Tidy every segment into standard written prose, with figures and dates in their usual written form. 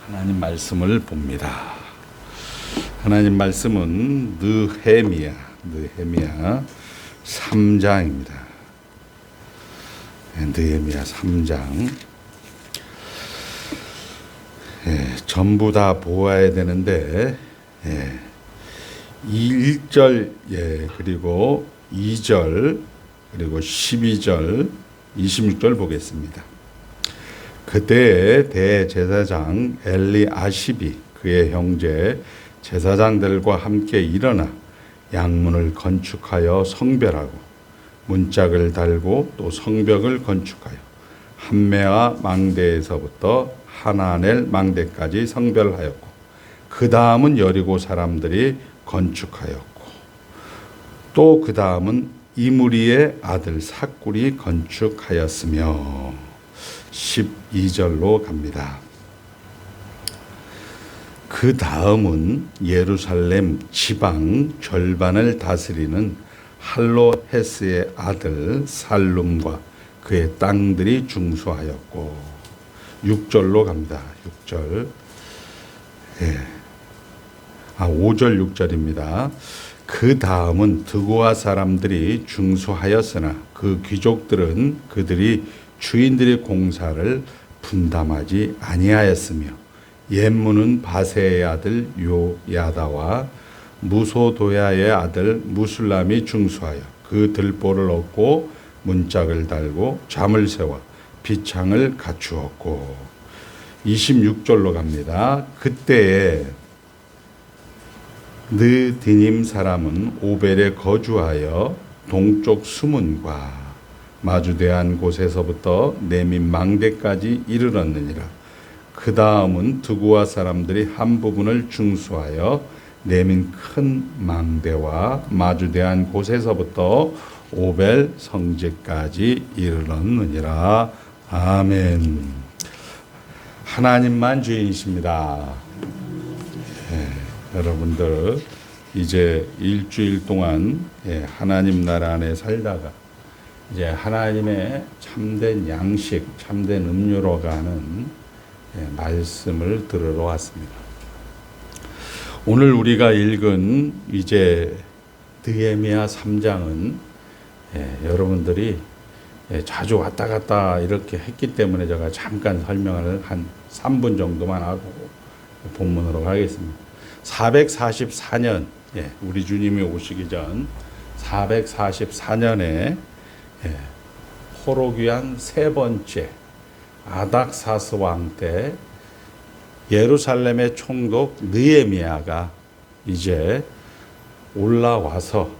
하나님 말씀을 봅니다. 하나님 말씀은 느헤미야 3장입니다. 느헤미야 3장. 전부 다 보아야 되는데 1절 그리고 2절 그리고 12절 26절 보겠습니다. 그때 대제사장 엘리아십이 그의 형제 제사장들과 함께 일어나 양문을 건축하여 성별하고 문짝을 달고 또 성벽을 건축하여 함메아 망대에서부터 하나넬 망대까지 성별하였고 그 다음은 여리고 사람들이 건축하였고 또 그 다음은 이므리의 아들 삭굴이 건축하였으며 12절로 갑니다. 그 다음은 예루살렘 지방 절반을 다스리는 할로헤스의 아들 살룸과 그의 땅들이 중수하였고 6절로 갑니다. 6절. 5절 6절입니다. 그 다음은 드고아 사람들이 중수하였으나 그 귀족들은 그들이 주인들의 공사를 분담하지 아니하였으며 옌문은 바세의 아들 요야다와 무소도야의 아들 무술람이 중수하여 그 들보를 얻고 문짝을 달고 잠을 세워 비창을 갖추었고 26절로 갑니다. 그때에 느디님 사람은 오벨에 거주하여 동쪽 수문과 마주대한 곳에서부터 내민 망대까지 이르렀느니라. 그 다음은 드고아 사람들이 한 부분을 중수하여 내민 큰 망대와 마주대한 곳에서부터 오벨 성지까지 이르렀느니라. 아멘. 하나님만 주인이십니다. 여러분들 이제 일주일 동안 하나님 나라 안에 살다가 이제 하나님의 참된 양식, 참된 음료로 가는 말씀을 들으러 왔습니다. 오늘 우리가 읽은 이제 느헤미야 3장은 여러분들이 자주 왔다 갔다 이렇게 했기 때문에 제가 잠깐 설명을 한 3분 정도만 하고 본문으로 가겠습니다. 444년, 우리 주님이 오시기 전 444년에 호로귀한 세 번째 아닥사스 왕 때 예루살렘의 총독 느헤미야가 이제 올라와서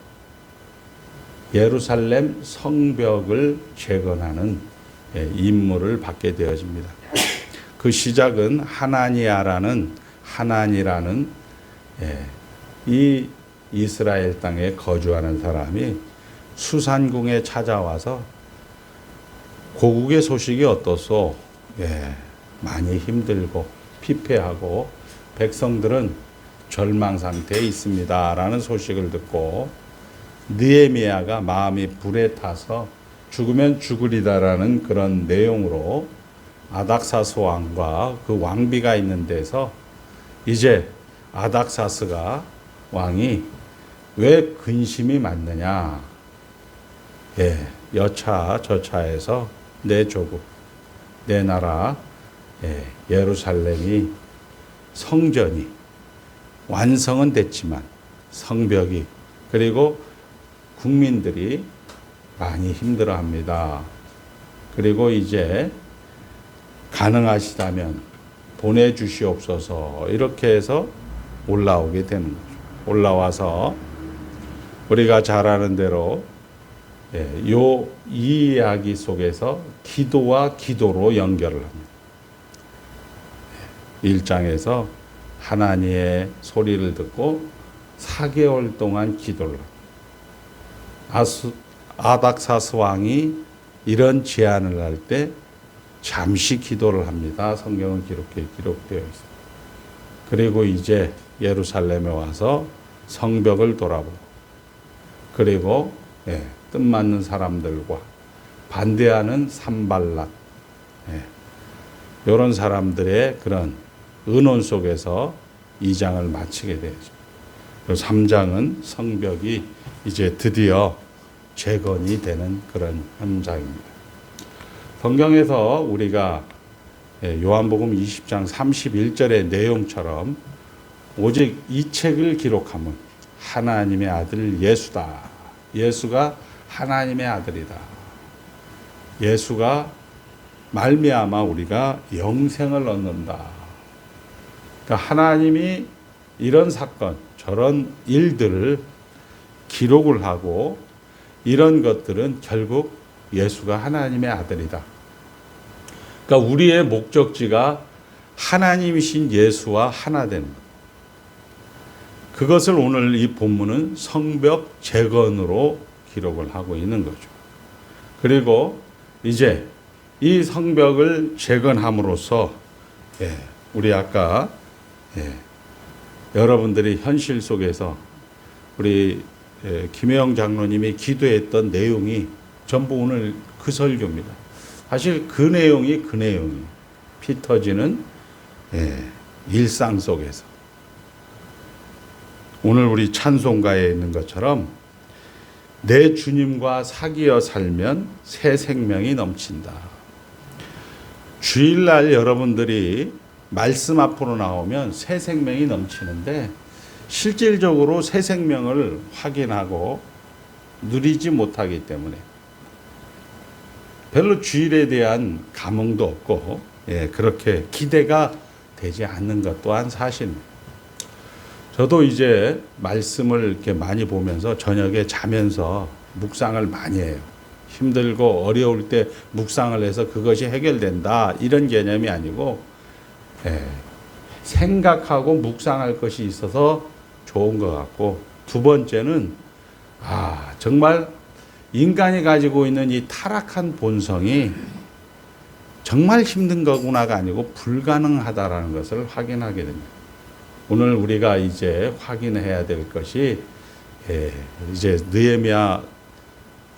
예루살렘 성벽을 재건하는 임무를 받게 되어집니다. 그 시작은 하나니라는 이 이스라엘 땅에 거주하는 사람이 수산궁에 찾아와서 고국의 소식이 어떻소? 많이 힘들고 피폐하고 백성들은 절망 상태에 있습니다. 라는 소식을 듣고 느헤미야가 마음이 불에 타서 죽으면 죽으리다라는 그런 내용으로 아닥사스 왕과 그 왕비가 있는 데서 이제 아닥사스가 왕이 왜 근심이 많느냐? 여차저차해서 내 조국, 내 나라 예루살렘이 성전이 완성은 됐지만 성벽이 그리고 국민들이 많이 힘들어합니다. 그리고 이제 가능하시다면 보내주시옵소서 이렇게 해서 올라오게 되는 거죠. 올라와서 우리가 잘 아는 대로 이 이야기 속에서 기도와 기도로 연결을 합니다. 1장에서 하나님의 소리를 듣고 4개월 동안 기도를 합니다. 아닥사스 왕이 이런 제안을 할 때 잠시 기도를 합니다. 성경은 기록되어 있습니다. 그리고 이제 예루살렘에 와서 성벽을 돌아보고 그리고 뜻맞는 사람들과 반대하는 산발랏 이런 사람들의 그런 의논 속에서 2장을 마치게 되죠. 그리고 3장은 성벽이 이제 드디어 재건이 되는 그런 현장입니다. 성경에서 우리가 요한복음 20장 31절의 내용처럼 오직 이 책을 기록하면 하나님의 아들 예수다. 예수가 하나님의 아들이다. 예수가 말미암아 우리가 영생을 얻는다. 그러니까 하나님이 이런 사건, 저런 일들을 기록을 하고 이런 것들은 결국 예수가 하나님의 아들이다. 그러니까 우리의 목적지가 하나님이신 예수와 하나 되는 것. 그것을 오늘 이 본문은 성벽 재건으로 기록을 하고 있는 거죠. 그리고 이제 이 성벽을 재건함으로써 우리 아까 여러분들이 현실 속에서 우리 김혜영 장로님이 기도했던 내용이 전부 오늘 그 설교입니다. 사실 그 내용이 그 내용이에요. 피 터지는 일상 속에서 오늘 우리 찬송가에 있는 것처럼 내 주님과 사귀어 살면 새 생명이 넘친다. 주일날 여러분들이 말씀 앞으로 나오면 새 생명이 넘치는데 실질적으로 새 생명을 확인하고 누리지 못하기 때문에 별로 주일에 대한 감흥도 없고 그렇게 기대가 되지 않는 것 또한 사실입니다. 저도 이제 말씀을 이렇게 많이 보면서 저녁에 자면서 묵상을 많이 해요. 힘들고 어려울 때 묵상을 해서 그것이 해결된다 이런 개념이 아니고 생각하고 묵상할 것이 있어서 좋은 것 같고, 두 번째는 정말 인간이 가지고 있는 이 타락한 본성이 정말 힘든 거구나가 아니고 불가능하다라는 것을 확인하게 됩니다. 오늘 우리가 이제 확인해야 될 것이 이제 느헤미야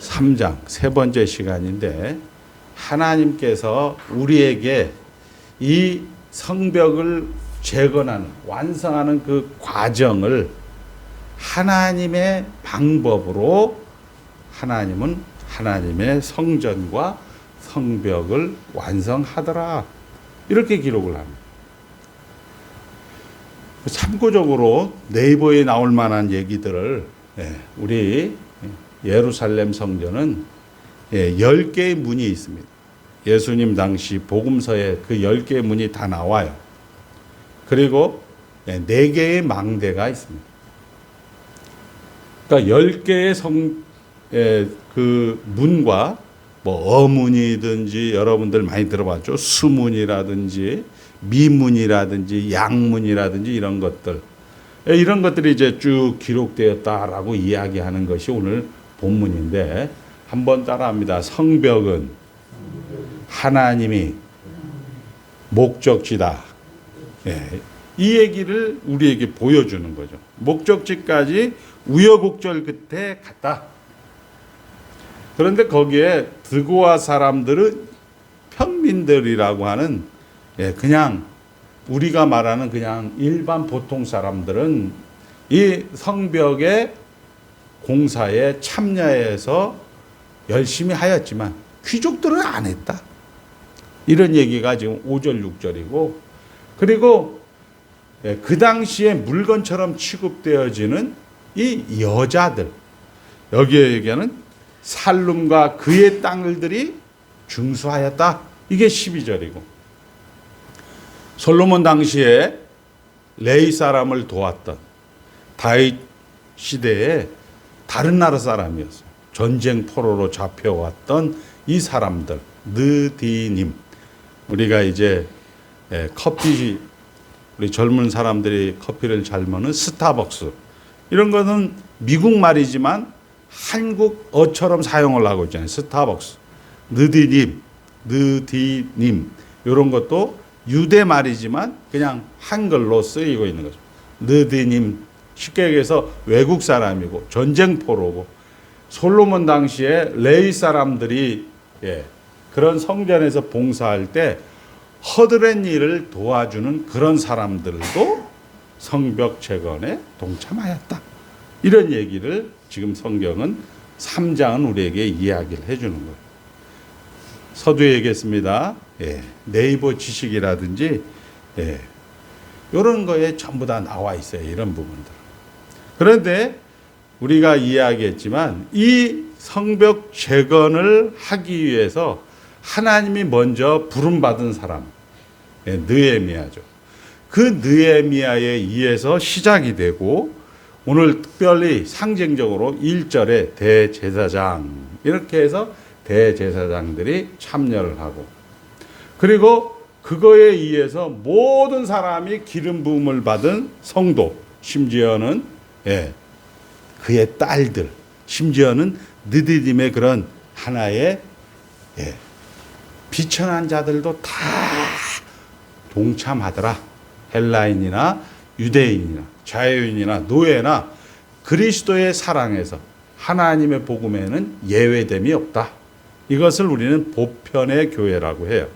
3장 세 번째 시간인데, 하나님께서 우리에게 이 성벽을 재건하는 완성하는 그 과정을 하나님의 방법으로 하나님은 하나님의 성전과 성벽을 완성하더라 이렇게 기록을 합니다. 참고적으로 네이버에 나올 만한 얘기들을 우리 예루살렘 성전은 10개의 문이 있습니다. 예수님 당시 복음서에 그 10개의 문이 다 나와요. 그리고 4개의 망대가 있습니다. 그러니까 10개의 그 문과 뭐 어문이든지 여러분들 많이 들어봤죠. 수문이라든지 미문이라든지 양문이라든지 이런 것들. 이런 것들이 이제 쭉 기록되었다라고 이야기하는 것이 오늘 본문인데, 한번 따라합니다. 성벽은 하나님이 목적지다. 이 얘기를 우리에게 보여주는 거죠. 목적지까지 우여곡절 끝에 갔다. 그런데 거기에 드고아 사람들은 평민들이라고 하는 그냥 우리가 말하는 그냥 일반 보통 사람들은 이 성벽의 공사에 참여해서 열심히 하였지만 귀족들은 안 했다. 이런 얘기가 지금 5절 6절이고, 그리고 그 당시에 물건처럼 취급되어지는 이 여자들, 여기에 얘기하는 살룸과 그의 땅들이 중수하였다. 이게 12절이고, 솔로몬 당시에 레위 사람을 도왔던 다윗 시대에 다른 나라 사람이었어요. 전쟁 포로로 잡혀왔던 이 사람들, 느디님. 우리가 이제 커피, 우리 젊은 사람들이 커피를 잘 먹는 스타벅스, 이런 거는 미국 말이지만 한국어처럼 사용을 하고 있잖아요. 스타벅스, 느디님, 이런 것도 유대 말이지만 그냥 한글로 쓰이고 있는 거죠. 느디님, 쉽게 얘기해서 외국 사람이고 전쟁포로고, 솔로몬 당시에 레위 사람들이 그런 성전에서 봉사할 때 허드렛 일을 도와주는 그런 사람들도 성벽 재건에 동참하였다. 이런 얘기를 지금 성경은 3장은 우리에게 이야기를 해주는 거예요. 서두에 얘기했습니다. 네이버 지식이라든지 이런 거에 전부 다 나와 있어요. 이런 부분들. 그런데 우리가 이야기했지만 이 성벽 재건을 하기 위해서 하나님이 먼저 부름받은 사람, 느헤미야죠. 그 느헤미야에 의해서 시작이 되고 오늘 특별히 상징적으로 1절에 대제사장 이렇게 해서 대제사장들이 참여를 하고 그리고 그거에 의해서 모든 사람이 기름 부음을 받은 성도 심지어는 그의 딸들 심지어는 느디딤의 그런 하나의 비천한 자들도 다 동참하더라. 헬라인이나 유대인이나 자유인이나 노예나 그리스도의 사랑에서 하나님의 복음에는 예외됨이 없다. 이것을 우리는 보편의 교회라고 해요.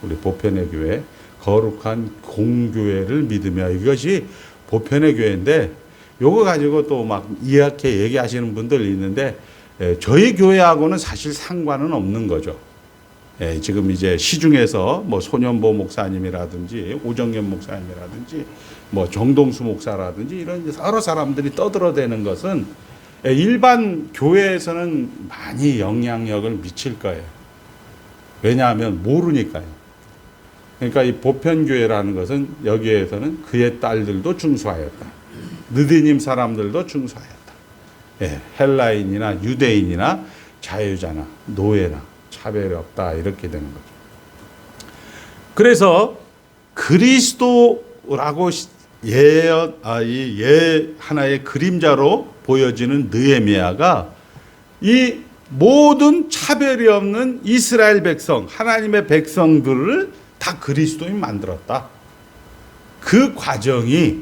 우리 보편의 교회, 거룩한 공교회를 믿으며 이것이 보편의 교회인데 요거 가지고 또 막 이렇게 얘기하시는 분들 있는데 저희 교회하고는 사실 상관은 없는 거죠. 지금 이제 시중에서 뭐 손현보 목사님이라든지 오정연 목사님이라든지 뭐 정동수 목사라든지 이런 여러 사람들이 떠들어대는 것은 일반 교회에서는 많이 영향력을 미칠 거예요. 왜냐하면 모르니까요. 그러니까 이 보편교회라는 것은 여기에서는 그의 딸들도 중수하였다. 느디님 사람들도 중수하였다. 헬라인이나 유대인이나 자유자나 노예나 차별이 없다. 이렇게 되는 거죠. 그래서 그리스도라고 하나의 그림자로 보여지는 느헤미야가 이 모든 차별이 없는 이스라엘 백성, 하나님의 백성들을 다 그리스도인이 만들었다. 그 과정이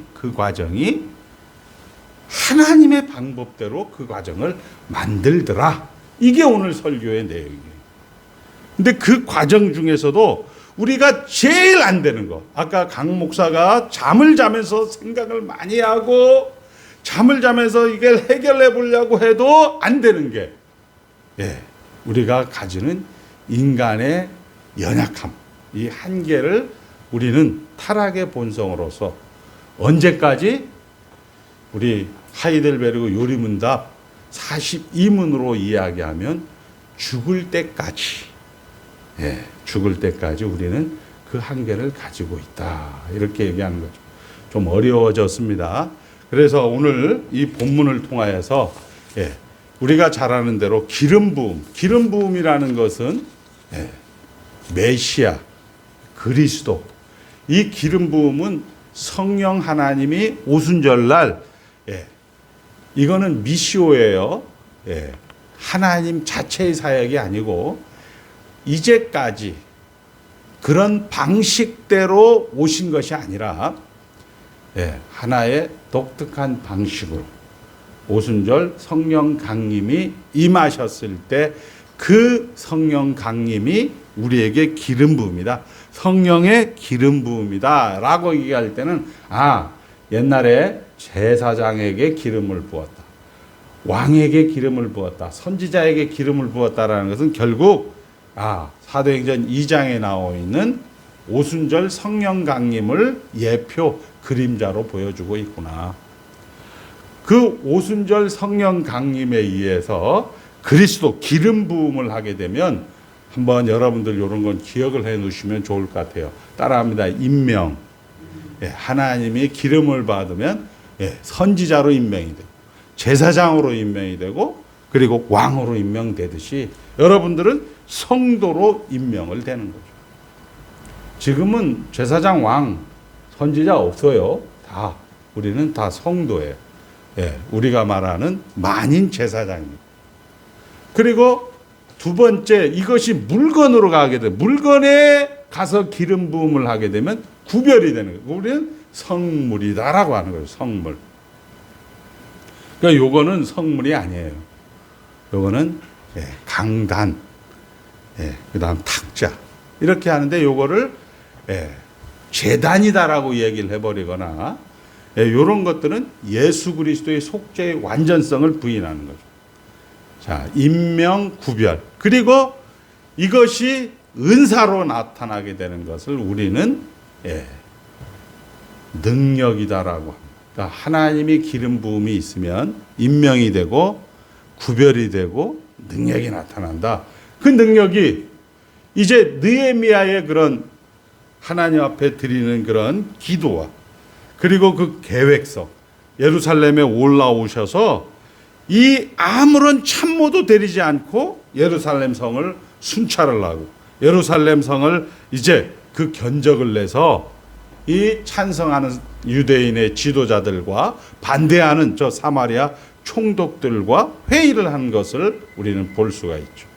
하나님의 방법대로 그 과정을 만들더라. 이게 오늘 설교의 내용이에요. 근데 그 과정 중에서도 우리가 제일 안 되는 거, 아까 강 목사가 잠을 자면서 생각을 많이 하고 잠을 자면서 이걸 해결해 보려고 해도 안 되는 게 우리가 가지는 인간의 연약함, 이 한계를 우리는 타락의 본성으로서 언제까지 우리 하이델베르그 요리문답 42문으로 이야기하면 죽을 때까지 우리는 그 한계를 가지고 있다. 이렇게 얘기하는 거죠. 좀 어려워졌습니다. 그래서 오늘 이 본문을 통하여서 우리가 잘 아는 대로 기름 부음이라는 것은 메시아, 그리스도. 이 기름 부음은 성령 하나님이 오순절날 이거는 미시오예요. 하나님 자체의 사역이 아니고 이제까지 그런 방식대로 오신 것이 아니라 하나의 독특한 방식으로 오순절 성령 강림이 임하셨을 때 그 성령 강림이 우리에게 기름 부음이다. 성령의 기름 부음이다 라고 얘기할 때는 옛날에 제사장에게 기름을 부었다. 왕에게 기름을 부었다. 선지자에게 기름을 부었다라는 것은 결국 사도행전 2장에 나와 있는 오순절 성령 강림을 예표 그림자로 보여주고 있구나. 그 오순절 성령 강림에 의해서 그리스도 기름 부음을 하게 되면 한번 여러분들 이런 건 기억을 해 놓으시면 좋을 것 같아요. 따라합니다. 임명. 하나님이 기름을 받으면 선지자로 임명이 되고 제사장으로 임명이 되고 그리고 왕으로 임명되듯이 여러분들은 성도로 임명을 되는 거죠. 지금은 제사장, 왕, 선지자 없어요. 우리는 다 성도예요. 우리가 말하는 만인 제사장입니다. 그리고 두 번째, 이것이 물건으로 가게 돼. 물건에 가서 기름 부음을 하게 되면 구별이 되는 거예요. 우리는 성물이다라고 하는 거예요. 성물. 그러니까 요거는 성물이 아니에요. 요거는 강단, 그다음 탁자, 이렇게 하는데 요거를 재단이다라고 얘기를 해버리거나 이런 것들은 예수 그리스도의 속죄의 완전성을 부인하는 거죠. 자, 임명, 구별. 그리고 이것이 은사로 나타나게 되는 것을 우리는 능력이다라고 합니다. 그러니까 하나님이 기름 부음이 있으면 임명이 되고 구별이 되고 능력이 나타난다. 그 능력이 이제 느헤미야의 그런 하나님 앞에 드리는 그런 기도와 그리고 그 계획성, 예루살렘에 올라오셔서 이 아무런 참모도 데리지 않고 예루살렘 성을 순찰을 하고 예루살렘 성을 이제 그 견적을 내서 이 찬성하는 유대인의 지도자들과 반대하는 저 사마리아 총독들과 회의를 한 것을 우리는 볼 수가 있죠.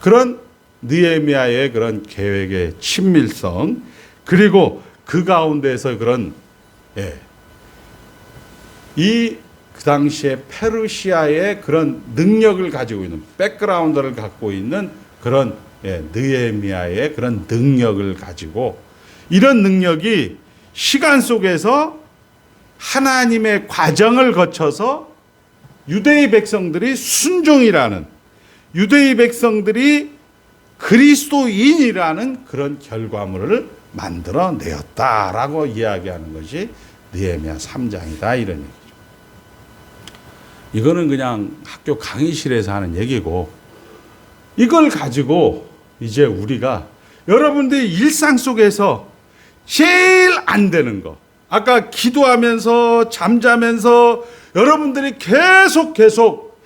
그런 느헤미야의 그런 계획의 친밀성 그리고 그 가운데서 그런 그 당시에 페르시아의 그런 능력을 가지고 있는 백그라운드를 갖고 있는 그런 느헤미야의 그런 능력을 가지고 이런 능력이 시간 속에서 하나님의 과정을 거쳐서 유대의 백성들이 순종이라는 유대의 백성들이 그리스도인이라는 그런 결과물을 만들어내었다라고 이야기하는 것이 느헤미야 3장이다 이런 얘기죠. 이거는 그냥 학교 강의실에서 하는 얘기고 이걸 가지고 이제 우리가 여러분들이 일상 속에서 제일 안 되는 거 아까 기도하면서 잠자면서 여러분들이 계속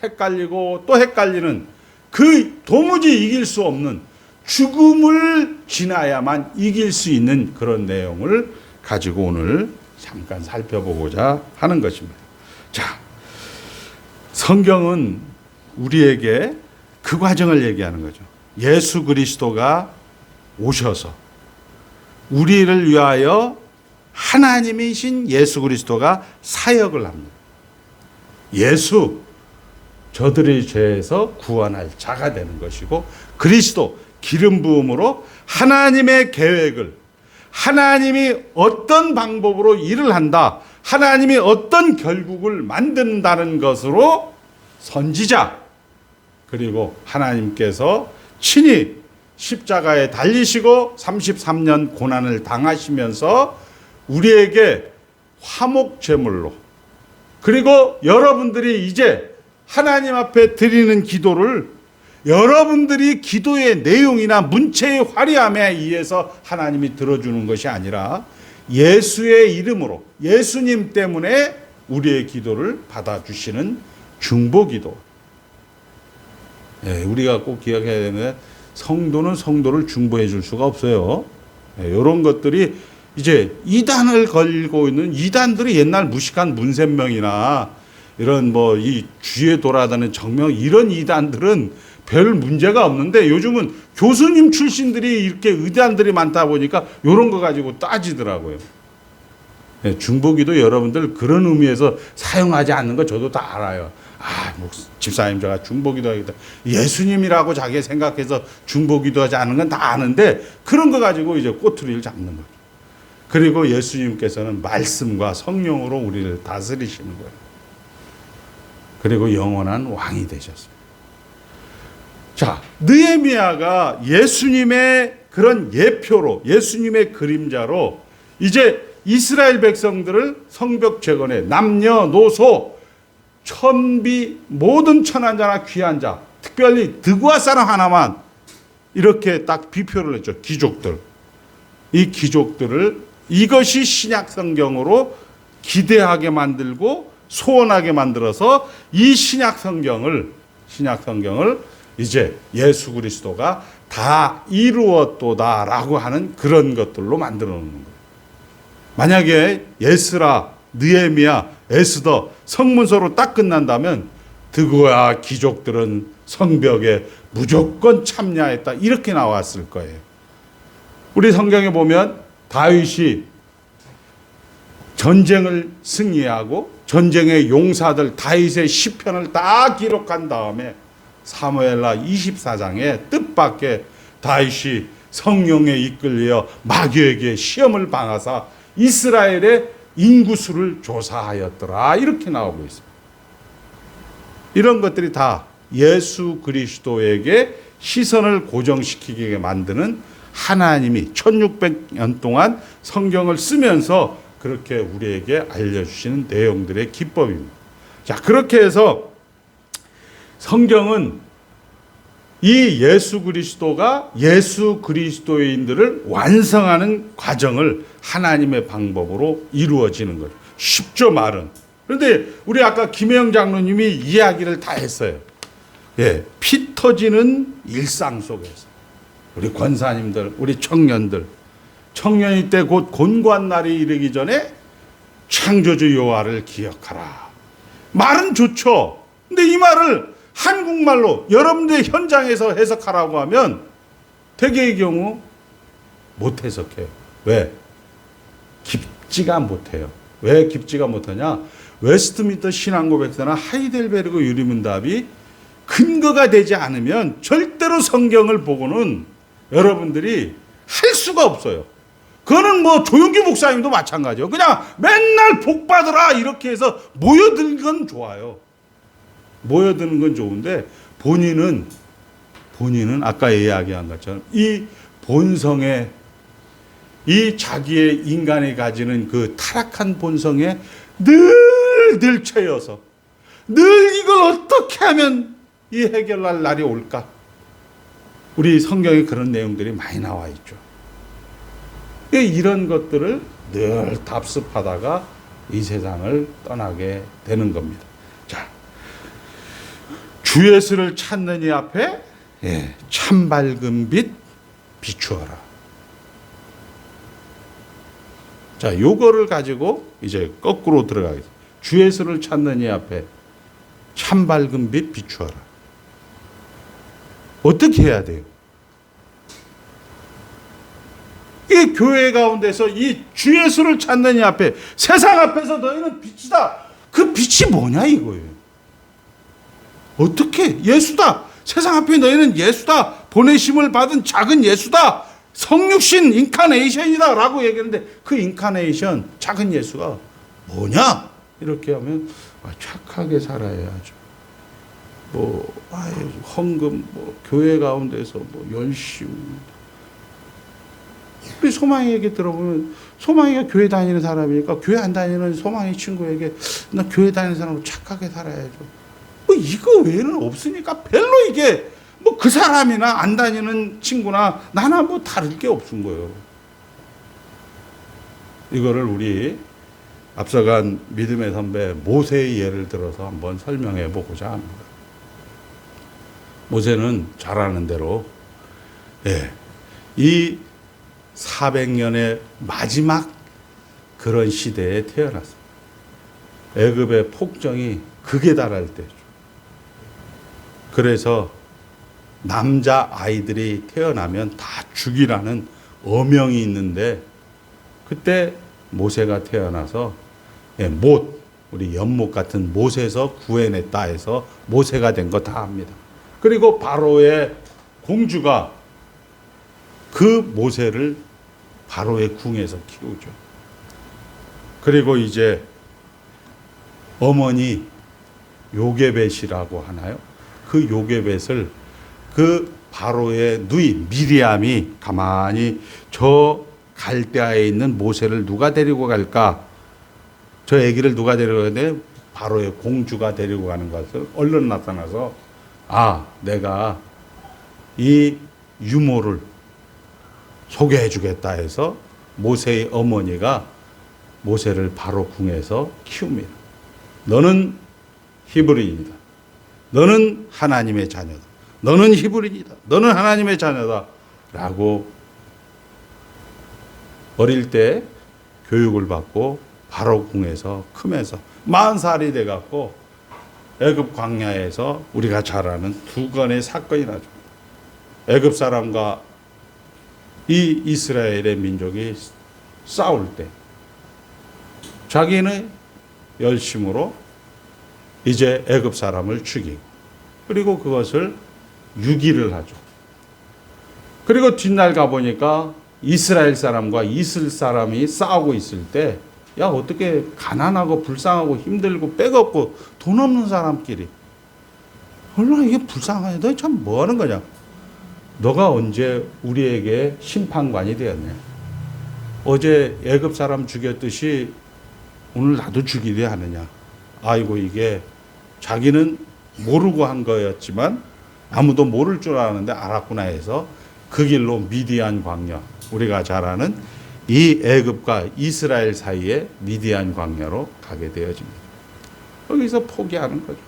헷갈리고 또 헷갈리는 그 도무지 이길 수 없는 죽음을 지나야만 이길 수 있는 그런 내용을 가지고 오늘 잠깐 살펴보고자 하는 것입니다. 자, 성경은 우리에게 그 과정을 얘기하는 거죠. 예수 그리스도가 오셔서 우리를 위하여 하나님이신 예수 그리스도가 사역을 합니다. 예수, 저들의 죄에서 구원할 자가 되는 것이고 그리스도, 기름 부음으로 하나님의 계획을 하나님이 어떤 방법으로 일을 한다. 하나님이 어떤 결국을 만든다는 것으로 선지자 그리고 하나님께서 친히 십자가에 달리시고 33년 고난을 당하시면서 우리에게 화목제물로 그리고 여러분들이 이제 하나님 앞에 드리는 기도를 여러분들이 기도의 내용이나 문체의 화려함에 의해서 하나님이 들어주는 것이 아니라 예수의 이름으로 예수님 때문에 우리의 기도를 받아주시는 중보기도. 우리가 꼭 기억해야 되는 게 성도는 성도를 중보해 줄 수가 없어요. 이런 것들이 이제 이단을 걸고 있는 이단들이 옛날 무식한 문센명이나 이런 뭐 이 주위에 돌아다니는 정명 이런 이단들은 별 문제가 없는데 요즘은 교수님 출신들이 이렇게 의단들이 많다 보니까 이런 거 가지고 따지더라고요. 중보기도 여러분들 그런 의미에서 사용하지 않는 거 저도 다 알아요. 뭐 집사님 제가 중보기도 하겠다. 예수님이라고 자기 생각해서 중보기도 하지 않는 건 다 아는데 그런 거 가지고 이제 꼬투리를 잡는 거죠. 그리고 예수님께서는 말씀과 성령으로 우리를 다스리시는 거예요. 그리고 영원한 왕이 되셨습니다. 자, 느헤미야가 예수님의 그런 예표로 예수님의 그림자로 이제 이스라엘 백성들을 성벽 재건에 남녀노소 천비 모든 천한 자나 귀한 자 특별히 드구아 사람 하나만 이렇게 딱 비표를 했죠. 귀족들. 이 귀족들을 이것이 신약 성경으로 기대하게 만들고 소원하게 만들어서 이 신약 성경을 이제 예수 그리스도가 다 이루었도다라고 하는 그런 것들로 만들어 놓는 거예요. 만약에 에스라, 느헤미야, 에스더 성문서로 딱 끝난다면 드고야 귀족들은 성벽에 무조건 참여했다 이렇게 나왔을 거예요. 우리 성경에 보면 다윗이 전쟁을 승리하고 전쟁의 용사들 다윗의 시편을 다 기록한 다음에 사무엘하 24장에 뜻밖의 다윗이 성령에 이끌려 마귀에게 시험을 당하사 이스라엘의 인구수를 조사하였더라. 이렇게 나오고 있습니다. 이런 것들이 다 예수 그리스도에게 시선을 고정시키게 만드는 하나님이 1600년 동안 성경을 쓰면서 그렇게 우리에게 알려주시는 내용들의 기법입니다. 자, 그렇게 해서 성경은 이 예수 그리스도가 예수 그리스도인들을 완성하는 과정을 하나님의 방법으로 이루어지는 거죠. 쉽죠, 말은. 그런데 우리 아까 김혜영 장로님이 이야기를 다 했어요. 예, 피 터지는 일상 속에서 우리 권사님들, 우리 청년이 때 곧 곤고한 날이 이르기 전에 창조주 여호와를 기억하라. 말은 좋죠. 근데 이 말을 한국말로 여러분들 현장에서 해석하라고 하면 대개의 경우 못 해석해요. 왜? 깊지가 못해요. 왜 깊지가 못하냐? 웨스트민스터 신앙고백서나 하이델베르그 유리문답이 근거가 되지 않으면 절대로 성경을 보고는 여러분들이 할 수가 없어요. 그거는 뭐 조용기 목사님도 마찬가지예요. 그냥 맨날 복 받으라 이렇게 해서 모여드는 건 좋아요. 모여드는 건 좋은데 본인은 아까 이야기한 것처럼 이 본성에 이 자기의 인간이 가지는 그 타락한 본성에 늘 채여서 늘 이걸 어떻게 하면 이 해결할 날이 올까? 우리 성경에 그런 내용들이 많이 나와 있죠. 이런 것들을 늘 답습하다가 이 세상을 떠나게 되는 겁니다. 자, 주 예수를 찾는 이 앞에 참 밝은 빛 비추어라. 자, 요거를 가지고 이제 거꾸로 들어가겠습니다. 주 예수를 찾는 이 앞에 참 밝은 빛 비추어라. 어떻게 해야 돼요? 이 교회 가운데서 이 주 예수를 찾는 이 앞에 세상 앞에서 너희는 빛이다. 그 빛이 뭐냐 이거예요. 어떻게? 예수다. 세상 앞에 너희는 예수다. 보내심을 받은 작은 예수다. 성육신 인카네이션이다 라고 얘기했는데 그 인카네이션 작은 예수가 뭐냐? 이렇게 하면 착하게 살아야죠. 헌금, 교회 가운데서 열심히. 우리 소망이 얘기 들어보면 소망이가 교회 다니는 사람이니까 교회 안 다니는 소망이 친구에게 나 교회 다니는 사람으로 착하게 살아야죠. 이거 외에는 없으니까 별로 이게 그 사람이나 안 다니는 친구나 나나 다를 게 없은 거예요. 이거를 우리 앞서간 믿음의 선배 모세의 예를 들어서 한번 설명해 보고자 합니다. 모세는 잘 아는 대로 이 400년의 마지막 그런 시대에 태어났습니다. 애굽의 폭정이 극에 달할 때죠. 그래서 남자 아이들이 태어나면 다 죽이라는 어명이 있는데 그때 모세가 태어나서 우리 연못 같은 못에서 구해냈다 해서 모세가 된 거 다 압니다. 그리고 바로의 공주가 그 모세를 바로의 궁에서 키우죠. 그리고 이제 어머니 요게벳이라고 하나요? 그 요게벳을 그 바로의 누이 미리암이 가만히 저 갈대아에 있는 모세를 누가 데리고 갈까? 저 아기를 누가 데리고 가는데 바로의 공주가 데리고 가는 것을 얼른 나타나서 내가 이 유모를 소개해 주겠다 해서 모세의 어머니가 모세를 바로 궁에서 키웁니다. 너는 히브리인이다. 너는 하나님의 자녀다. 너는 히브리인이다. 너는 하나님의 자녀다. 라고 어릴 때 교육을 받고 바로 궁에서 크면서 40살이 돼갖고 애굽 광야에서 우리가 잘 아는 두 건의 사건이 나죠. 애굽 사람과 이 이스라엘의 민족이 싸울 때 자기는 열심으로 이제 애굽 사람을 죽이고 그리고 그것을 유기를 하죠. 그리고 뒷날 가보니까 이스라엘 사람과 이슬 사람이 싸우고 있을 때, 야, 어떻게 가난하고 불쌍하고 힘들고 백 없고 돈 없는 사람끼리. 얼마나 이게 불쌍하냐. 너 참 뭐 하는 거냐. 너가 언제 우리에게 심판관이 되었냐. 어제 애굽 사람 죽였듯이 오늘 나도 죽이려 하느냐. 아이고, 이게 자기는 모르고 한 거였지만 아무도 모를 줄 알았는데 알았구나 해서 그 길로 미디안 광야, 우리가 잘 아는 이 애굽과 이스라엘 사이에 미디안 광야로 가게 되어집니다. 여기서 포기하는 거죠.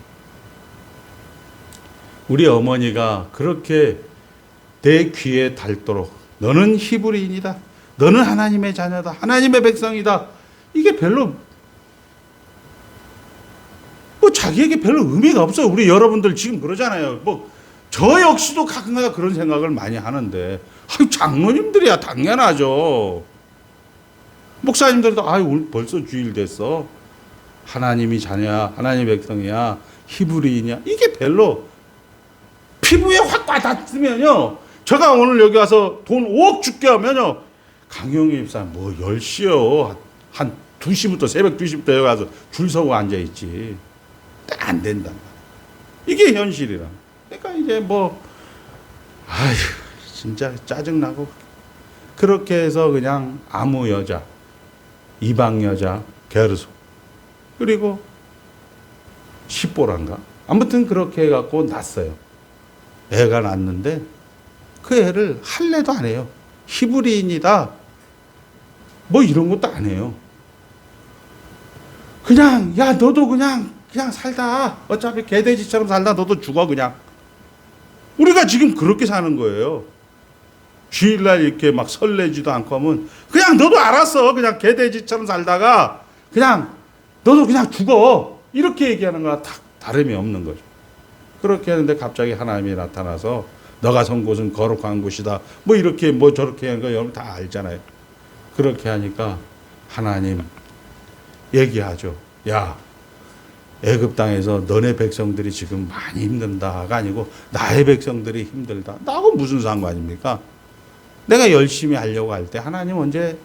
우리 어머니가 그렇게 내 귀에 닳도록 너는 히브리인이다. 너는 하나님의 자녀다. 하나님의 백성이다. 이게 별로 뭐 자기에게 별로 의미가 없어요. 우리 여러분들 지금 그러잖아요. 뭐 저 역시도 가끔가다 그런 생각을 많이 하는데, 아유, 장로님들이야 당연하죠. 목사님들도 아유, 오늘 벌써 주일 됐어. 하나님이 자녀야, 하나님의 백성이야, 히브리인이야. 이게 별로 피부에 확 와닿으면요. 제가 오늘 여기 와서 돈 5억 줄게 하면요. 강영희 집사 뭐 10시요. 한 2시부터, 새벽 2시부터 여기 와서 줄 서고 앉아있지. 안 된단 말이야. 이게 현실이라. 그러니까 이제 뭐, 아휴, 진짜 짜증나고. 그렇게 해서 그냥 아무 여자, 이방 여자, 게르소. 그리고 십보란가. 아무튼 그렇게 해갖고 낳았어요. 애가 낳았는데 그 애를 할례도 안 해요. 히브리인이다. 뭐 이런 것도 안 해요. 그냥, 야, 너도 그냥 살다. 어차피 개돼지처럼 살다 너도 죽어, 그냥. 우리가 지금 그렇게 사는 거예요. 주일날 이렇게 막 설레지도 않고 하면 그냥 너도 알았어. 그냥 개돼지처럼 살다가 그냥 너도 그냥 죽어. 이렇게 얘기하는 거와 다름이 없는 거죠. 그렇게 하는데 갑자기 하나님이 나타나서 너가 선 곳은 거룩한 곳이다. 뭐 이렇게 뭐 저렇게 하는 거 여러분 다 알잖아요. 그렇게 하니까 하나님 얘기하죠. 야, 애굽 땅에서 너네 백성들이 지금 많이 힘든다가 아니고 나의 백성들이 힘들다. 나하고 무슨 상관입니까? 내가 열심히 하려고 할 때 하나님 언제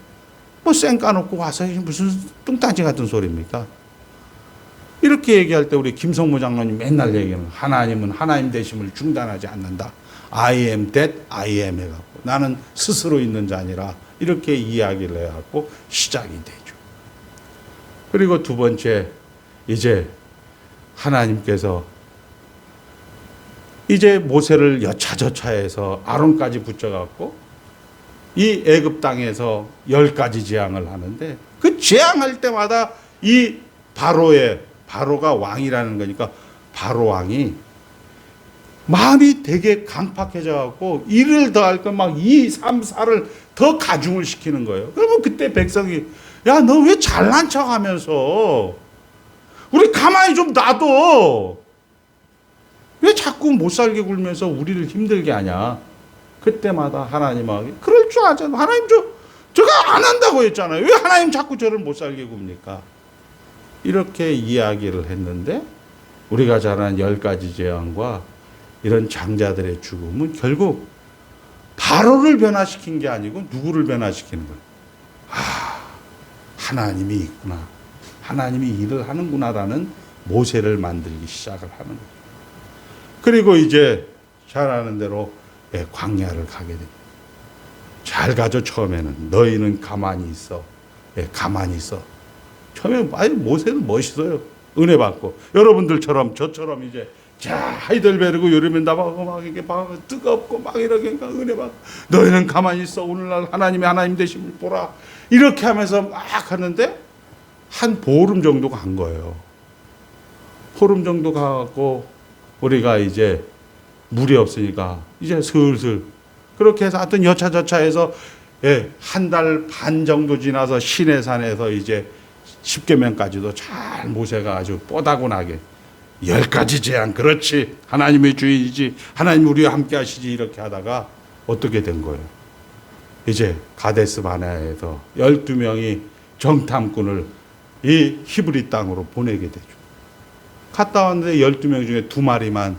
뭐 쌩 까놓고 와서 무슨 뚱딴지 같은 소리입니까? 이렇게 얘기할 때 우리 김성모 장로님 맨날 얘기하는 하나님은 하나님 되심을 중단하지 않는다. I am that I am 해갖고 나는 스스로 있는 자 아니라 이렇게 이야기를 해갖고 시작이 되죠. 그리고 두 번째, 이제 하나님께서 이제 모세를 여차저차해서 아론까지 붙여갖고 이 애굽 땅에서 10가지 재앙을 하는데 그 재앙할 때마다 이 바로가 왕이라는 거니까 바로 왕이 마음이 되게 강팍해져갖고 일을 더 할 건 막 2, 3, 4를 더 가중을 시키는 거예요. 그러면 그때 백성이 야, 너 왜 잘난 척 하면서 우리 가만히 좀 놔둬. 왜 자꾸 못 살게 굴면서 우리를 힘들게 하냐. 그때마다 하나님하고 그럴 줄 알잖아. 하나님 저가 안 한다고 했잖아요. 왜 하나님 자꾸 저를 못 살게 굽니까? 이렇게 이야기를 했는데 우리가 잘 아는 10가지 재앙과 이런 장자들의 죽음은 결국 바로를 변화시킨 게 아니고 누구를 변화시키는 거예요. 하나님이 있구나. 하나님이 일을 하는구나라는 모세를 만들기 시작을 하는 거예요. 그리고 이제 잘 아는 대로 광야를 가게 됩니다. 잘 가죠. 처음에는 너희는 가만히 있어. 가만히 있어. 처음에 모세는 멋있어요. 은혜 받고 여러분들처럼 저처럼 이제 자 하이델베르고 요르멘다바고 막 이게 막 뜨겁고 막 이러니까 은혜 받고 너희는 가만히 있어. 오늘날 하나님의 하나님 되심을 보라. 이렇게 하면서 막 하는데 한 보름 정도 간 거예요. 보름 정도 가고 우리가 이제 물이 없으니까 이제 슬슬 그렇게 해서 하여튼 여차저차해서 한 달 반 정도 지나서 시내산에서 이제 십계명까지도 잘 모세가 아주 뽀다곤하게 10가지 재앙 그렇지 하나님의 주인이지 하나님 우리와 함께 하시지 이렇게 하다가 어떻게 된 거예요? 이제 가데스 바네아에서 12명이 정탐꾼을 이 히브리 땅으로 보내게 되죠. 갔다 왔는데 12명 중에 2마리만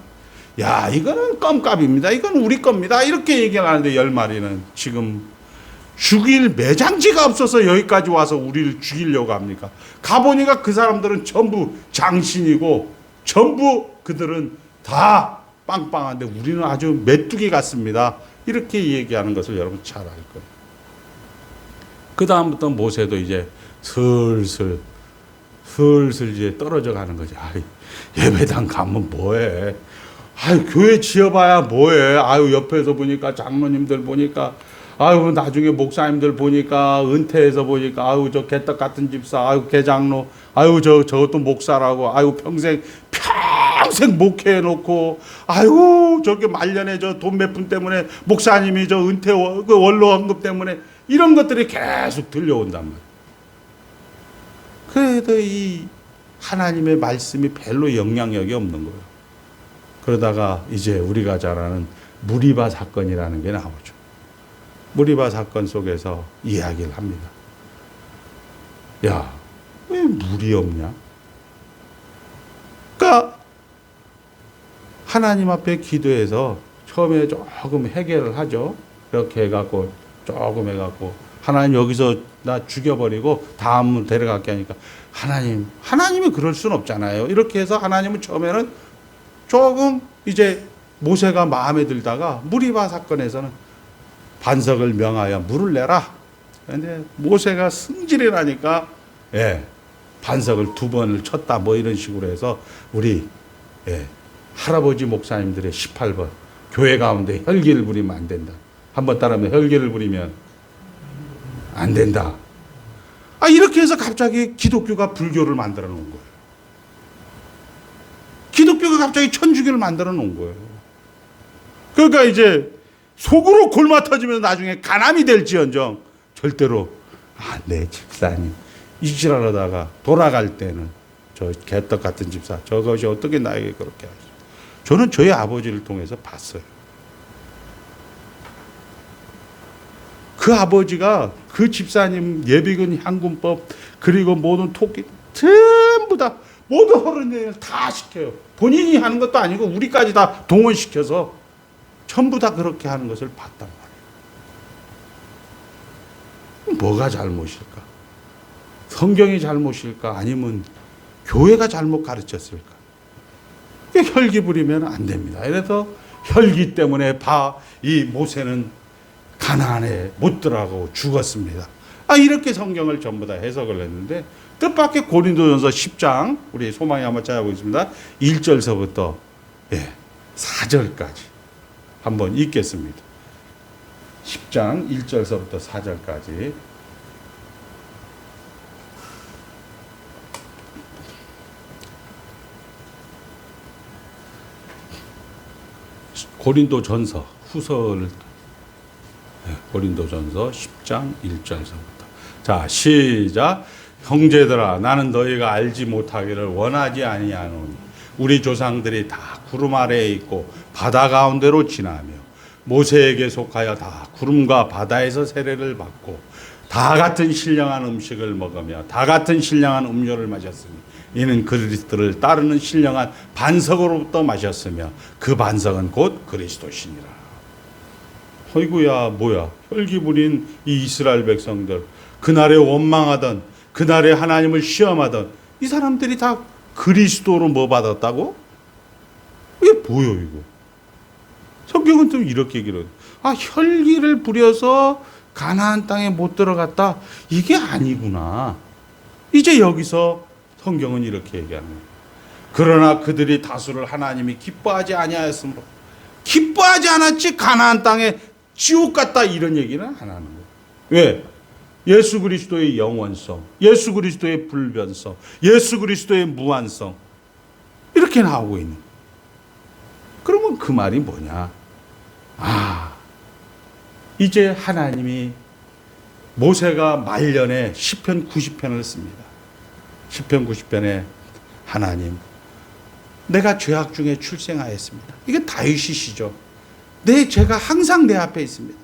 야, 이거는 껌값입니다. 이건 우리 겁니다. 이렇게 얘기를 하는데 10마리는 지금 죽일 매장지가 없어서 여기까지 와서 우리를 죽이려고 합니까? 가보니까 그 사람들은 전부 장신이고 전부 그들은 다 빵빵한데 우리는 아주 메뚜기 같습니다. 이렇게 얘기하는 것을 여러분 잘 알 거예요. 그 다음부터 모세도 이제 슬슬 이제 떨어져 가는 거지. 아이, 예배당 가면 뭐해? 아유, 교회 지어봐야 뭐해? 아유, 옆에서 보니까 장로님들 보니까, 아유, 나중에 목사님들 보니까, 은퇴해서 보니까, 아유, 저 개떡 같은 집사, 아유, 개장로, 아유, 저것도 목사라고, 아유, 평생 목회해놓고, 아유, 저게 말년에 저 돈 몇 푼 때문에 목사님이 저 은퇴 그 원로 헌금 때문에 이런 것들이 계속 들려온단 말이에요. 그래도 이 하나님의 말씀이 별로 영향력이 없는 거예요. 그러다가 이제 우리가 잘 아는 무리바 사건이라는 게 나오죠. 무리바 사건 속에서 이야기를 합니다. 야, 왜 물이 없냐? 그러니까 하나님 앞에 기도해서 처음에 조금 해결을 하죠. 이렇게 해갖고 조금 해갖고 하나님 여기서 나 죽여버리고 다음 데려갈게 하니까 하나님이 그럴 수는 없잖아요. 이렇게 해서 하나님은 처음에는 조금 이제 모세가 마음에 들다가 무리바 사건에서는 반석을 명하여 물을 내라. 그런데 모세가 승질이 나니까 반석을 2번을 쳤다 뭐 이런 식으로 해서 우리 할아버지 목사님들의 18번 교회 가운데 혈기를 부리면 안 된다. 한번 따라하면 혈기를 부리면 안 된다. 이렇게 해서 갑자기 기독교가 불교를 만들어 놓은 거예요. 기독교가 갑자기 천주교를 만들어 놓은 거예요. 그러니까 이제 속으로 골마 터지면서 나중에 가남이 될지언정 절대로 내 집사님 이 지랄하다가 돌아갈 때는 저 개떡 같은 집사 저것이 어떻게 나에게 그렇게 하죠. 저는 저희 아버지를 통해서 봤어요. 그 아버지가 그 집사님 예비군 향군법 그리고 모든 토끼 전부 다 모든 어른들 다 시켜요. 본인이 하는 것도 아니고 우리까지 다 동원시켜서 전부 다 그렇게 하는 것을 봤단 말이에요. 뭐가 잘못일까? 성경이 잘못일까? 아니면 교회가 잘못 가르쳤을까? 혈기 부리면 안 됩니다. 그래서 혈기 때문에 이 모세는 가나안에 못 들어가고 죽었습니다. 이렇게 성경을 전부 다 해석을 했는데 뜻밖의 고린도전서 10장 우리 소망이 한번 찾아보겠습니다. 1절서부터 4절까지 한번 읽겠습니다. 10장 1절서부터 4절까지 고린도전서 후서를 고린도전서 10장 1절서부터 자 시작. 형제들아 나는 너희가 알지 못하기를 원하지 아니하노니 우리 조상들이 다 구름 아래에 있고 바다 가운데로 지나며 모세에게 속하여 다 구름과 바다에서 세례를 받고 다 같은 신령한 음식을 먹으며 다 같은 신령한 음료를 마셨으니 이는 그리스도를 따르는 신령한 반석으로부터 마셨으며 그 반석은 곧 그리스도시니라. 어이구야 뭐야 혈기 부린 이 이스라엘 백성들 그날에 원망하던 그날에 하나님을 시험하던 이 사람들이 다 그리스도로 뭐 받았다고? 이게 뭐예요 이거? 성경은 좀 이렇게 얘기를 혈기를 부려서 가나안 땅에 못 들어갔다 이게 아니구나. 이제 여기서 성경은 이렇게 얘기하는 거예요. 그러나 그들이 다수를 하나님이 기뻐하지 아니하였으므로 기뻐하지 않았지 가나안 땅에 지옥 같다 이런 얘기는 안 하는 거예요. 왜? 예수 그리스도의 영원성, 예수 그리스도의 불변성, 예수 그리스도의 무한성 이렇게 나오고 있는. 그러면 그 말이 뭐냐? 이제 하나님이 모세가 말년에 시편 90편을 씁니다. 시편 90편에 하나님 내가 죄악 중에 출생하였습니다. 이게 다윗이 시죠. 내 죄가 항상 내 앞에 있습니다.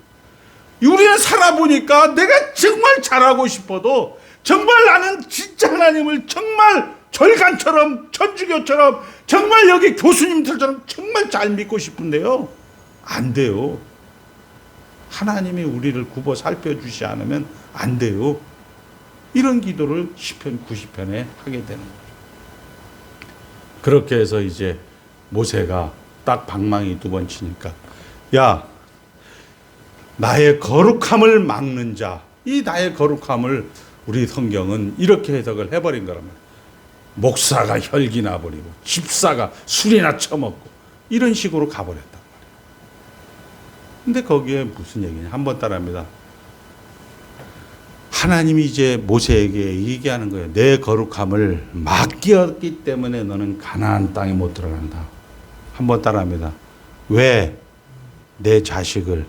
우리는 살아보니까 내가 정말 잘하고 싶어도 정말 나는 진짜 하나님을 정말 절간처럼 천주교처럼 정말 여기 교수님들처럼 정말 잘 믿고 싶은데요. 안 돼요. 하나님이 우리를 굽어 살펴주지 않으면 안 돼요. 이런 기도를 시편 90편에 하게 되는 거예요. 그렇게 해서 이제 모세가 딱 방망이 2번 치니까 야, 나의 거룩함을 막는 자, 이 나의 거룩함을 우리 성경은 이렇게 해석을 해버린 거란 말이에요. 목사가 혈기나 버리고 집사가 술이나 처먹고 이런 식으로 가버렸단 말이에요. 근데 거기에 무슨 얘기냐? 한번 따라합니다. 하나님이 이제 모세에게 얘기하는 거예요. 내 거룩함을 맡겼기 때문에 너는 가나안 땅에 못 들어간다. 한번 따라합니다. 왜 내 자식을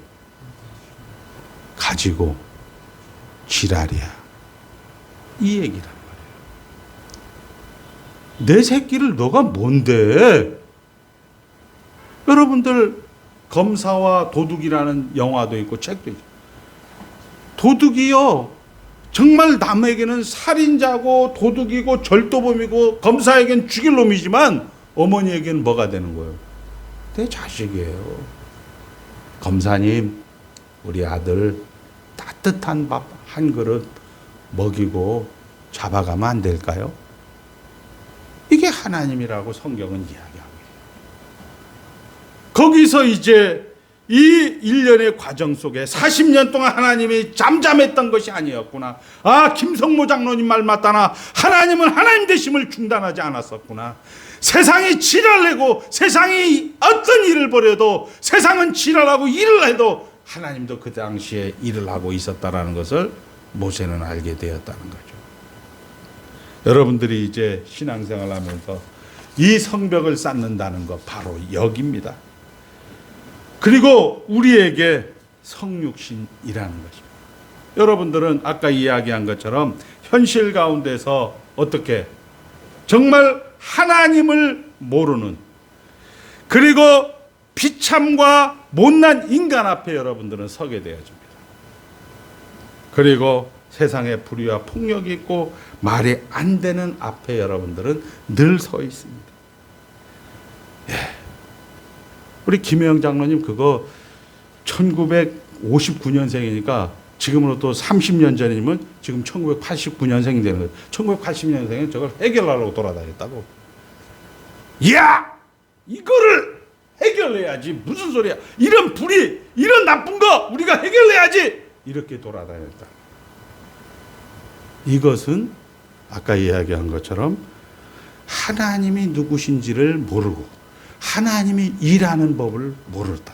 가지고 지랄이야. 이 얘기란 말이에요. 내 새끼를 너가 뭔데? 여러분들 검사와 도둑이라는 영화도 있고 책도 있고 도둑이요. 정말 남에게는 살인자고 도둑이고 절도범이고 검사에겐 죽일 놈이지만 어머니에게는 뭐가 되는 거예요? 내 자식이에요. 검사님, 우리 아들 따뜻한 밥 한 그릇 먹이고 잡아가면 안 될까요? 이게 하나님이라고 성경은 이야기합니다. 거기서 이제 이 일련의 과정 속에 40년 동안 하나님이 잠잠했던 것이 아니었구나. 아, 김성모 장로님 말 맞다나 하나님은 하나님 되심을 중단하지 않았었구나. 세상이 지랄내고 세상이 어떤 일을 벌여도 세상은 지랄하고 일을 해도 하나님도 그 당시에 일을 하고 있었다라는 것을 모세는 알게 되었다는 거죠. 여러분들이 이제 신앙생활을 하면서 이 성벽을 쌓는다는 것 바로 여기입니다. 그리고 우리에게 성육신이라는 것입니다. 여러분들은 아까 이야기한 것처럼 현실 가운데서 어떻게 정말 하나님을 모르는 그리고 비참과 못난 인간 앞에 여러분들은 서게 되어집니다. 그리고 세상에 불의와 폭력이 있고 말이 안 되는 앞에 여러분들은 늘 서 있습니다. 예. 우리 김혜영 장로님 그거 1959년생이니까 지금으로 또 30년 전이면 지금 1989년생이 되는 거예요. 1980년생은 저걸 해결하려고 돌아다녔다고. 야! 이거를 해결해야지. 무슨 소리야. 이런 불의, 이런 나쁜 거 우리가 해결해야지. 이렇게 돌아다녔다. 이것은 아까 이야기한 것처럼 하나님이 누구신지를 모르고 하나님이 일하는 법을 모르다.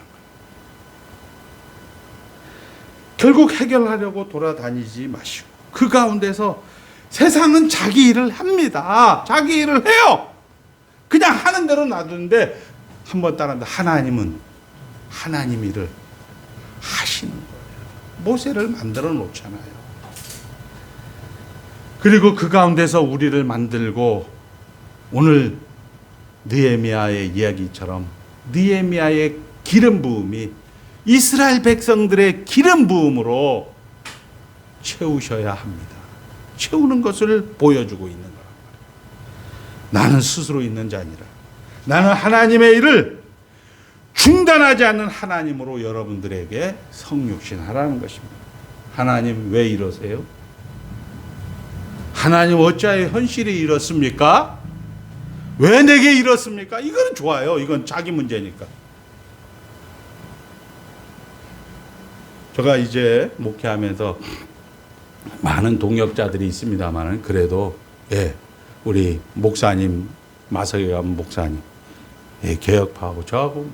결국 해결하려고 돌아다니지 마시고 그 가운데서 세상은 자기 일을 합니다. 자기 일을 해요. 그냥 하는 대로 놔두는데 한번 따라한다. 하나님은 하나님 일을 하시는 거예요. 모세를 만들어 놓잖아요. 그리고 그 가운데서 우리를 만들고 오늘 느헤미야의 이야기처럼 느헤미야의 기름 부음이 이스라엘 백성들의 기름 부음으로 채우셔야 합니다. 채우는 것을 보여주고 있는 거란 말이에요. 나는 스스로 있는 자 아니라 나는 하나님의 일을 중단하지 않는 하나님으로 여러분들에게 성육신하라는 것입니다. 하나님 왜 이러세요? 하나님 어찌하여 현실이 이렇습니까? 왜 내게 이렇습니까? 이건 좋아요. 이건 자기 문제니까. 제가 이제 목회하면서 많은 동역자들이 있습니다만 그래도 예, 우리 목사님 마석에 가면 목사님 예, 개혁파하고 저하고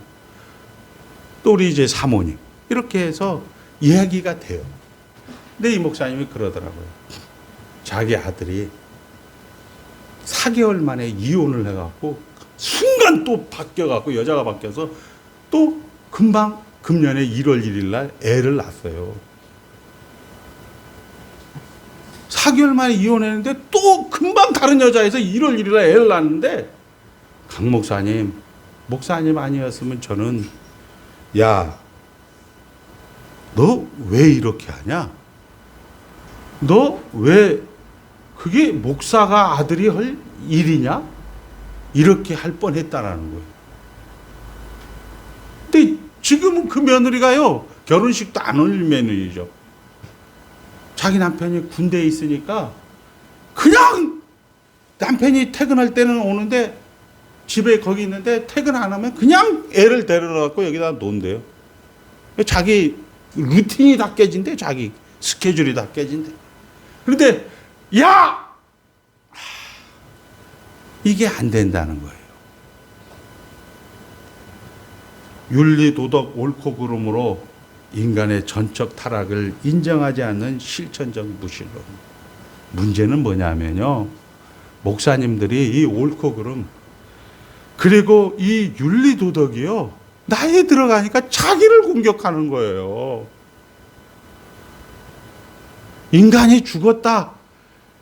또 우리 이제 사모님 이렇게 해서 이야기가 돼요. 근데 이 목사님이 그러더라고요. 자기 아들이 4개월 만에 이혼을 해갖고 순간 또 바뀌어갖고 여자가 바뀌어서 또 금방 금년에 1월 1일 날 애를 낳았어요. 4개월 만에 이혼했는데 또 금방 다른 여자에서 1월 1일 날 애를 낳았는데 강 목사님 아니었으면 저는 야, 너 왜 이렇게 하냐? 너 왜 그게 목사가 아들이 할 일이냐? 이렇게 할 뻔했다라는 거예요. 근데 지금은 그 며느리가요, 결혼식도 안 올 며느리죠. 자기 남편이 군대에 있으니까 그냥 남편이 퇴근할 때는 오는데 집에 거기 있는데 퇴근 안 하면 그냥 애를 데려다 갖고 여기다 논대요. 자기 루틴이 다 깨진대. 자기 스케줄이 다 깨진대. 그런데 야! 이게 안 된다는 거예요. 윤리, 도덕, 옳고 그름으로 인간의 전적 타락을 인정하지 않는 실천적 무신론. 문제는 뭐냐면요, 목사님들이 이 옳고 그름 그리고 이 윤리 도덕이요, 나에 들어가니까 자기를 공격하는 거예요. 인간이 죽었다,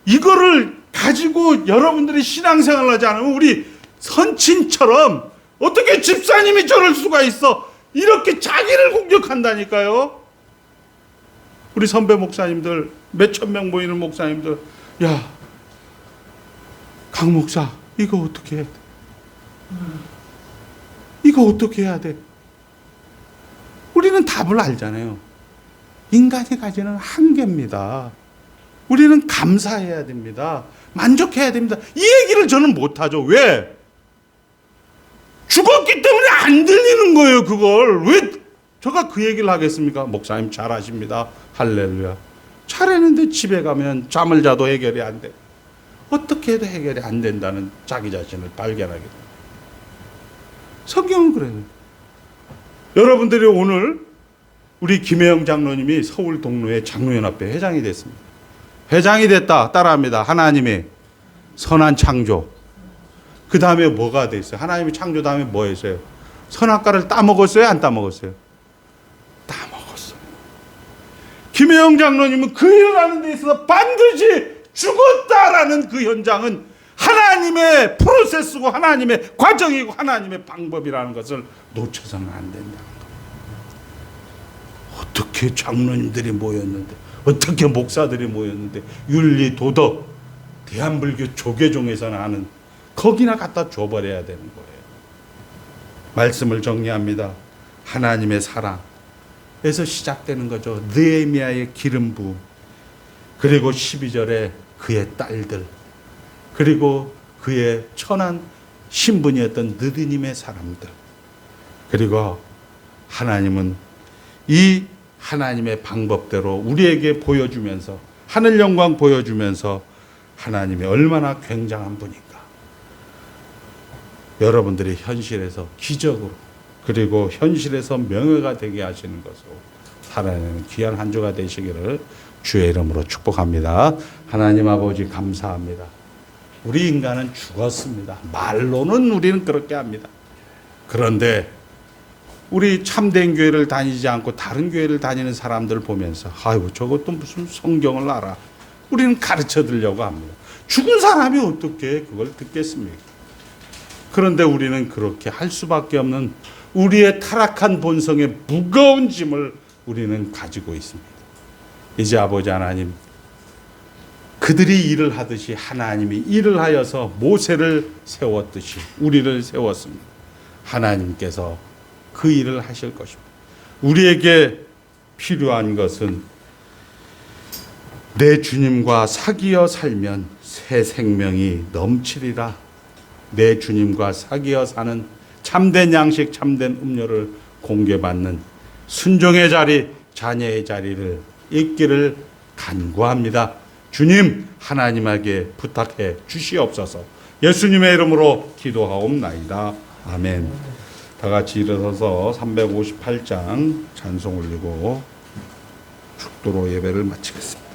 이거를 가지고 여러분들이 신앙생활을 하지 않으면 우리 선친처럼 어떻게 집사님이 저럴 수가 있어, 이렇게 자기를 공격한다니까요. 우리 선배 목사님들, 몇천 명 모이는 목사님들, 야, 강 목사, 이거 어떻게 해야 돼? 이거 어떻게 해야 돼? 우리는 답을 알잖아요. 인간이 가지는 한계입니다. 우리는 감사해야 됩니다. 만족해야 됩니다. 이 얘기를 저는 못하죠. 왜? 죽었기 때문에 안 들리는 거예요. 그걸 왜 제가 그 얘기를 하겠습니까? 목사님 잘하십니다. 할렐루야. 잘했는데 집에 가면 잠을 자도 해결이 안 돼. 어떻게 해도 해결이 안 된다는 자기 자신을 발견하게 됩니다. 성경은 그래요. 여러분들이 오늘 우리 김혜영 장로님이 서울 동로의 장로연합회 회장이 됐습니다. 회장이 됐다. 따라합니다. 하나님의 선한 창조. 그 다음에 뭐가 됐어요? 하나님이 창조 다음에 뭐 했어요? 선악과를 따먹었어요? 안 따먹었어요? 따먹었어요. 김혜영 장로님은 그 일을 하는 데 있어서 반드시 죽었다라는 그 현장은 하나님의 프로세스고 하나님의 과정이고 하나님의 방법이라는 것을 놓쳐서는 안 된다는 거예요. 어떻게 장로님들이 모였는데, 어떻게 목사들이 모였는데, 윤리, 도덕, 대한불교 조계종에서는 하는 거기나 갖다 줘버려야 되는 거예요. 말씀을 정리합니다. 하나님의 사랑에서 시작되는 거죠. 느헤미야의 기름 부음, 그리고 12절에 그의 딸들, 그리고 그의 천한 신분이었던 느디님의 사람들, 그리고 하나님은 이 하나님의 방법대로 우리에게 보여주면서, 하늘 영광 보여주면서 하나님이 얼마나 굉장한 분인가 여러분들이 현실에서 기적으로, 그리고 현실에서 명예가 되게 하시는 것으로 살아내는 귀한 한 주가 되시기를 주의 이름으로 축복합니다. 하나님 아버지 감사합니다. 우리 인간은 죽었습니다. 말로는 우리는 그렇게 합니다. 그런데 우리 참된 교회를 다니지 않고 다른 교회를 다니는 사람들 보면서, 아이고 저것도 무슨 성경을 알아, 우리는 가르쳐 드리려고 합니다. 죽은 사람이 어떻게 그걸 듣겠습니까? 그런데 우리는 그렇게 할 수밖에 없는 우리의 타락한 본성의 무거운 짐을 우리는 가지고 있습니다. 이제 아버지 하나님, 그들이 일을 하듯이 하나님이 일을 하여서 모세를 세웠듯이 우리를 세웠습니다. 하나님께서 그 일을 하실 것입니다. 우리에게 필요한 것은 내 주님과 사귀어 살면 새 생명이 넘치리라. 내 주님과 사귀어 사는 참된 양식, 참된 음료를 공개받는 순종의 자리, 자녀의 자리를 잇기를 간구합니다. 주님, 하나님에게 부탁해 주시옵소서. 예수님의 이름으로 기도하옵나이다. 아멘. 다 같이 일어서서 358장 찬송 올리고 축도로 예배를 마치겠습니다.